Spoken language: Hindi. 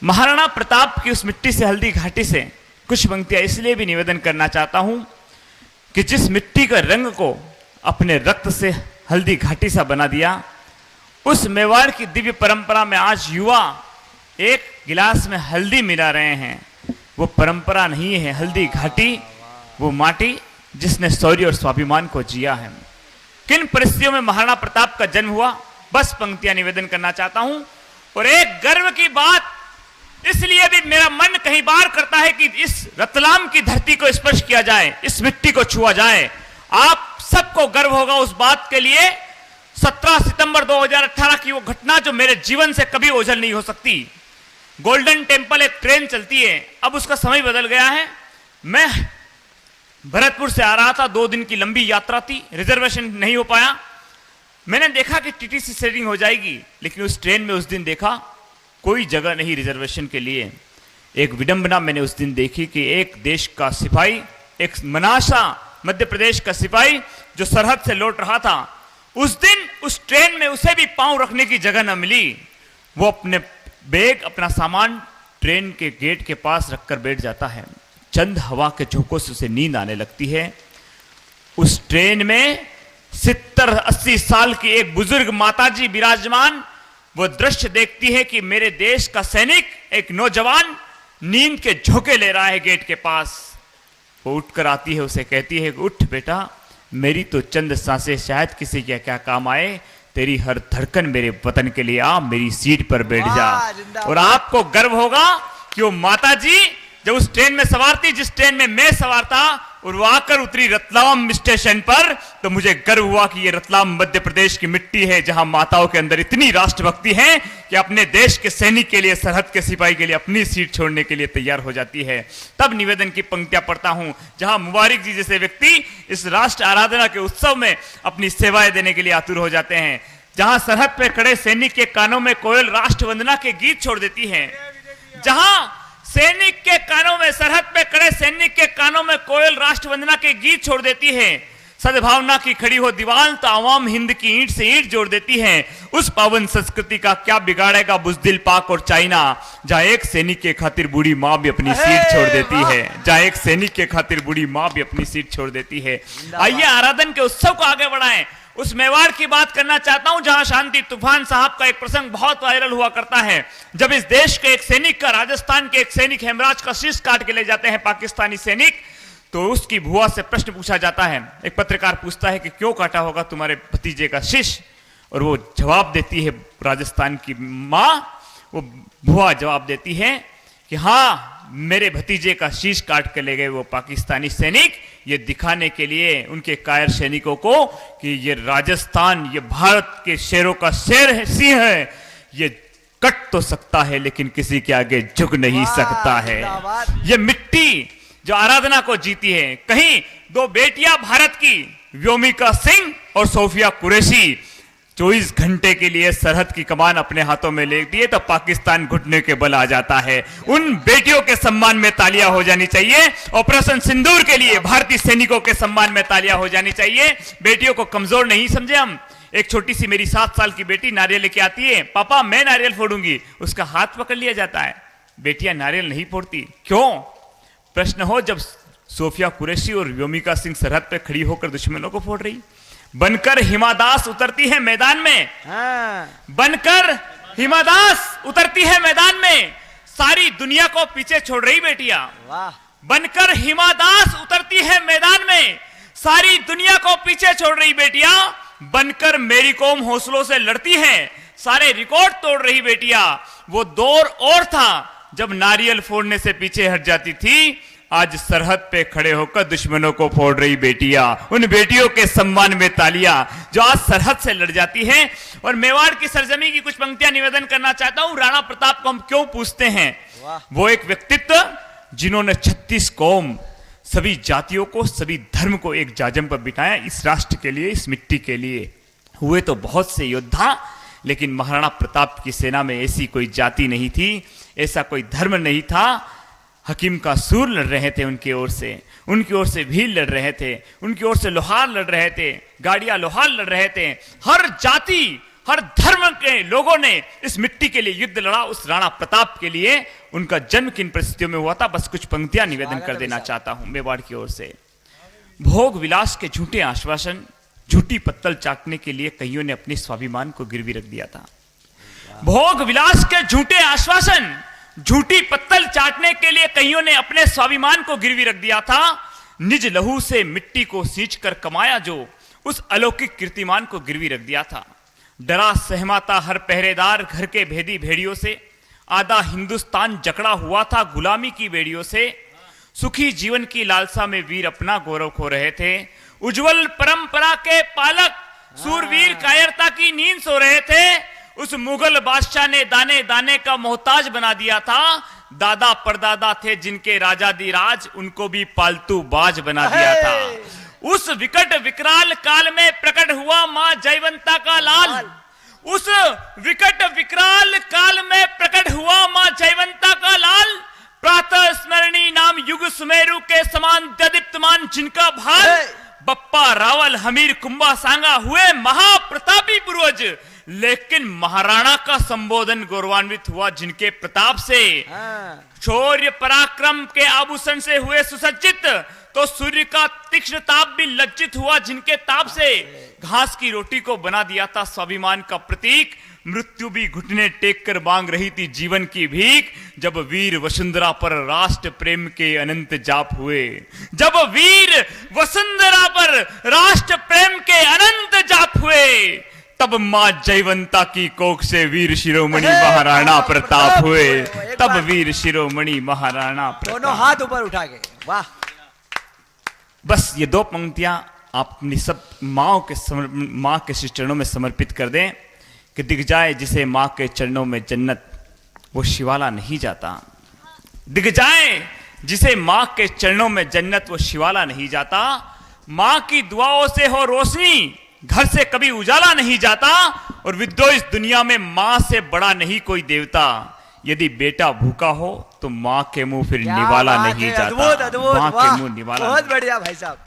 महाराणा प्रताप की उस मिट्टी से, हल्दी घाटी से कुछ पंक्तियां इसलिए भी निवेदन करना चाहता हूं कि जिस मिट्टी का रंग को अपने रक्त से हल्दी घाटी सा बना दिया, उस मेवाड़ की दिव्य परंपरा में आज युवा एक गिलास में हल्दी मिला रहे हैं। वो परंपरा नहीं है हल्दी घाटी, वो माटी जिसने शौर्य और स्वाभिमान को जिया है। किन परिस्थितियों में महाराणा प्रताप का जन्म हुआ, बस पंक्तियां निवेदन करना चाहता हूं। और एक गर्व की बात इसलिए भी मेरा मन कहीं बार करता है कि इस रतलाम की धरती को स्पर्श किया जाए, इस मिट्टी को छुआ जाए। आप सबको गर्व होगा उस बात के लिए। 17 सितंबर 2018 की वो घटना जो मेरे जीवन से कभी ओझल नहीं हो सकती। गोल्डन टेम्पल एक ट्रेन चलती है, अब उसका समय बदल गया है। मैं भरतपुर से आ रहा था, 2 दिन की लंबी यात्रा थी, रिजर्वेशन नहीं हो पाया। मैंने देखा कि टीटीसी सेटिंग हो जाएगी, लेकिन उस ट्रेन में उस दिन देखा कोई जगह नहीं रिजर्वेशन के लिए। एक विडंबना मैंने उस दिन देखी कि एक देश का सिपाही, एक मनासा मध्य प्रदेश का सिपाही जो सरहद से लौट रहा था, उस दिन उस ट्रेन में उसे भी पांव रखने की जगह न मिली। वो अपने बैग, अपना सामान ट्रेन के गेट के पास रखकर बैठ जाता है। चंद हवा के झोंकों से उसे नींद आने लगती है। उस ट्रेन में 70-80 साल की एक बुजुर्ग माताजी विराजमान, वो दृश्य देखती है कि मेरे देश का सैनिक, एक नौजवान नींद के झोंके ले रहा है गेट के पास। वो उठकर आती है, उसे कहती है, उठ बेटा, मेरी तो चंद सांसें शायद किसी के क्या काम आए, तेरी हर धड़कन मेरे वतन के लिए, आ मेरी सीट पर बैठ जा। और आपको गर्व होगा कि वो माताजी जब उस ट्रेन में सवार थी जिस ट्रेन में मैं सवार था, और वो आकर उतरी रतलाम स्टेशन पर, तो मुझे गर्व हुआ कि ये रतलाम मध्य प्रदेश की मिट्टी है जहां माताओं के अंदर इतनी राष्ट्रभक्ति है कि अपने देश के सैनिक के लिए, सरहद के सिपाही के लिए अपनी सीट छोड़ने के लिए तैयार हो जाती है। तब निवेदन की पंक्तियां पढ़ता हूं जहां मुबारक जी जैसे व्यक्ति इस राष्ट्र आराधना के उत्सव में अपनी सेवाएं देने के लिए आतुर हो जाते हैं, जहां सरहद पे खड़े सैनिक के कानों में कोयल राष्ट्र वंदना के गीत छोड़ देती है, जहां सैनिक के कानों में, सरहद पे खड़े सैनिक के कानों में कोयल राष्ट्र वंदना के गीत छोड़ देती है। सद्भावना की खड़ी हो दीवार तो आवाम हिंद की ईंट से ईंट जोड़ देती है। उस पावन संस्कृति का क्या बिगाड़ेगा बुज़दिल पाक और चाइना, जहां एक सैनिक के खातिर बूढ़ी माँ भी अपनी सीट छोड़ देती है, जहां एक सैनिक के खातिर बूढ़ी माँ भी अपनी सीट छोड़ देती है। आइए आराधन के उत्सव को आगे बढ़ाएं। उस मेवाड़ की बात करना चाहता हूं जहां शांति तूफान साहब का एक प्रसंग बहुत वायरल हुआ करता है। जब इस देश के एक सैनिक का, राजस्थान के एक सैनिक हेमराज का शीश काट के ले जाते हैं पाकिस्तानी सैनिक, तो उसकी भुआ से प्रश्न पूछा जाता है। एक पत्रकार पूछता है कि क्यों काटा होगा तुम्हारे भतीजे का शीश, और वो जवाब देती है, राजस्थान की माँ, वो भुआ जवाब देती है कि हाँ, मेरे भतीजे का शीश काट के ले गए वो पाकिस्तानी सैनिक, ये दिखाने के लिए उनके कायर सैनिकों को कि ये राजस्थान, ये भारत के शेरों का शेर है, सिंह है, ये कट तो सकता है लेकिन किसी के आगे झुक नहीं सकता है। ये मिट्टी जो आराधना को जीती है। कहीं 2 बेटियां भारत की, व्योमिका सिंह और सोफिया कुरैशी, 24 घंटे के लिए सरहद की कमान अपने हाथों में ले दिए तो पाकिस्तान घुटने के बल आ जाता है। उन बेटियों के सम्मान में तालियां हो जानी चाहिए। ऑपरेशन सिंदूर के लिए भारतीय सैनिकों के सम्मान में तालियां हो जानी चाहिए। बेटियों को कमजोर नहीं समझे हम। एक छोटी सी मेरी 7 साल की बेटी नारियल लेके आती है, पापा मैं नारियल फोड़ूंगी, उसका हाथ पकड़ लिया जाता है। बेटियां नारियल नहीं फोड़ती, क्यों? प्रश्न हो, जब सोफिया कुरैशी और व्योमिका सिंह सरहद पे खड़ी होकर दुश्मनों को फोड़ रही, बनकर हिमा दास उतरती है मैदान में, बनकर हिमा दास उतरती है मैदान में, सारी दुनिया को पीछे छोड़ रही बेटियां। बनकर हिमा दास उतरती है मैदान में, सारी दुनिया को पीछे छोड़ रही बेटियां। बनकर मेरी कौम हौसलों से लड़ती है, सारे रिकॉर्ड तोड़ रही बेटियां। वो दौर और था जब नारियल फोड़ने से पीछे हट जाती थी, आज सरहद पे खड़े होकर दुश्मनों को फोड़ रही बेटियां। उन बेटियों के सम्मान में तालियां जो आज सरहद से लड़ जाती हैं। और मेवाड़ की सरजमी की कुछ पंक्तियां निवेदन करना चाहता हूं। राणा प्रताप को हम क्यों पूछते हैं? वो एक व्यक्तित्व जिन्होंने 36 कौम, सभी जातियों को, सभी धर्म को एक जाजम पर बिठाया, इस राष्ट्र के लिए, इस मिट्टी के लिए। हुए तो बहुत से योद्धा, लेकिन महाराणा प्रताप की सेना में ऐसी कोई जाति नहीं थी, ऐसा कोई धर्म नहीं था। हकीम का सूर लड़ रहे थे उनकी ओर से भील लड़ रहे थे, उनकी ओर से लोहार लड़ रहे थे, गाड़ियां लोहार लड़ रहे थे। हर जाति, हर धर्म के लोगों ने इस मिट्टी के लिए युद्ध लड़ा, उस राणा प्रताप के लिए। उनका जन्म किन परिस्थितियों में हुआ था, बस कुछ पंक्तियां निवेदन कर देना चाहता हूं मेवाड़ की ओर से। भोग विलास के झूठे आश्वासन, झूठी पत्तल चाटने के लिए कईयों ने अपने स्वाभिमान को गिरवी रख दिया था। भोग विलास के झूठे आश्वासन, झूठी पत्तल चाटने के लिए कईयों ने अपने स्वाभिमान को गिरवी रख दिया था। निज लहू से मिट्टी को सींच कर कमाया जो, उस अलौकिक कीर्तिमान को गिरवी रख दिया था। डरा सहमाता हर पहरेदार घर के भेदी भेड़ियों से, आधा हिंदुस्तान जकड़ा हुआ था गुलामी की बेड़ियों से। सुखी जीवन की लालसा में वीर अपना गौरव खो रहे थे। उज्जवल परंपरा के पालक सूरवीर कायरता की नींद सो रहे थे। उस मुगल बादशाह ने दाने दाने का मोहताज बना दिया था। दादा परदादा थे जिनके राजा दी राज, उनको भी पालतू बाज बना दिया था। उस विकट विकराल काल में प्रकट हुआ मां जयवंता का लाल। उस विकट विकराल काल में प्रकट हुआ मां जयवंता का लाल। प्रातः स्मरणी नाम युग सुमेरु के समान दीप्तमान जिनका भाल। बप्पा रावल हमीर कुंभा सांगा हुए महाप्रतापी पूर्वज, लेकिन महाराणा का संबोधन गौरवान्वित हुआ जिनके प्रताप से। शौर्य पराक्रम के आभूषण से हुए सुसज्जित, तो सूर्य का तीक्ष्ण ताप भी लज्जित हुआ जिनके ताप से। घास की रोटी को बना दिया था स्वाभिमान का प्रतीक। मृत्यु भी घुटने टेक कर मांग रही थी जीवन की भीख, जब वीर वसुंधरा पर राष्ट्र प्रेम के अनंत जाप हुए। जब वीर वसुंधरा पर राष्ट्र प्रेम के अनंत जाप हुए, तब मां जयवंता की कोख से वीर शिरोमणि महाराणा प्रताप हुए। तब वीर शिरोमणि महाराणा प्रताप। दोनों हाथ ऊपर उठा के, वाह। बस ये दो पंक्तियां आप अपनी सब माँ के श्री चरणों में समर्पित कर दें कि दिख जाए जिसे माँ के चरणों में जन्नत, वो शिवाला नहीं जाता। दिख जाए जिसे माँ के चरणों में जन्नत, वो शिवाला नहीं जाता। माँ की दुआओं से हो रोशनी, घर से कभी उजाला नहीं जाता। और विद्रो इस दुनिया में माँ से बड़ा नहीं कोई देवता। यदि बेटा भूखा हो तो माँ के मुंह फिर निवाला नहीं जाता। अद्भुत, अद्भुत, माँ के मुंह निवाला। बहुत बढ़िया भाई साहब।